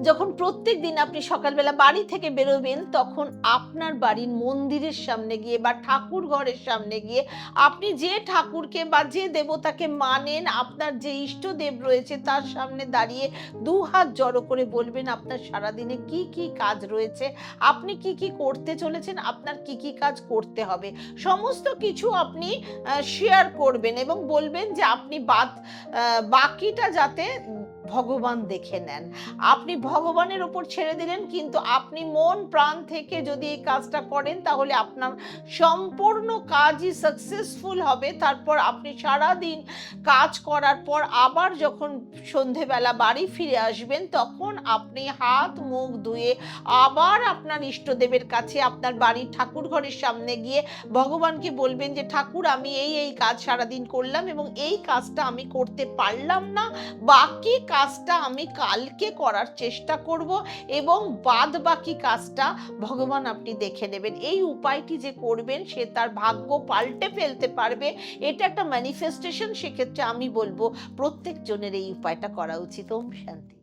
যখন প্রত্যেক দিন আপনি সকালবেলা বাড়ি থেকে বেরোবেন, তখন আপনার বাড়ির মন্দিরের সামনে গিয়ে বা ঠাকুর ঘরের সামনে গিয়ে আপনি যে ঠাকুরকে বা যে দেবতাকে মানেন, আপনার যে ইষ্টদেব রয়েছে তার সামনে দাঁড়িয়ে দুহাত জড়ো করে বলবেন আপনার সারাদিনে কি কি কাজ রয়েছে, আপনি কি কি করতে চলেছেন, আপনার কি কি কাজ করতে হবে, সমস্ত কিছু আপনি শেয়ার করবেন এবং বলবেন যে আপনি বাকিটা যাতে ভগবান দেখে নেন। আপনি ভগবানের উপর ছেড়ে দিলেন, কিন্তু আপনি মন প্রাণ থেকে যদি এই কাজটা করেন তাহলে আপনার সম্পূর্ণ কাজই সাকসেসফুল হবে। তারপর আপনি সারাদিন কাজ করার পর আবার যখন সন্ধেবেলা বাড়ি ফিরে আসবেন, তখন আপনি হাত মুখ ধুয়ে আবার আপনার ইষ্টদেবের কাছে আপনার বাড়ির ঠাকুর ঘরের সামনে গিয়ে ভগবানকে বলবেন যে ঠাকুর, আমি এই কাজ সারাদিন করলাম এবং এই কাজটা আমি করতে পারলাম না, বাকি কাজটা আমি কালকে করার চেষ্টা করব এবং বাদ বাকি কাজটা ভগবান আপনি দেখে নেবেন। এই উপায়টি যে করবেন সে তার ভাগ্য পাল্টে ফেলতে পারবে। এটা একটা ম্যানিফেস্টেশন। সেক্ষেত্রে আমি বলবো প্রত্যেক জনের এই উপায়টা করা উচিত। ওম শান্তি।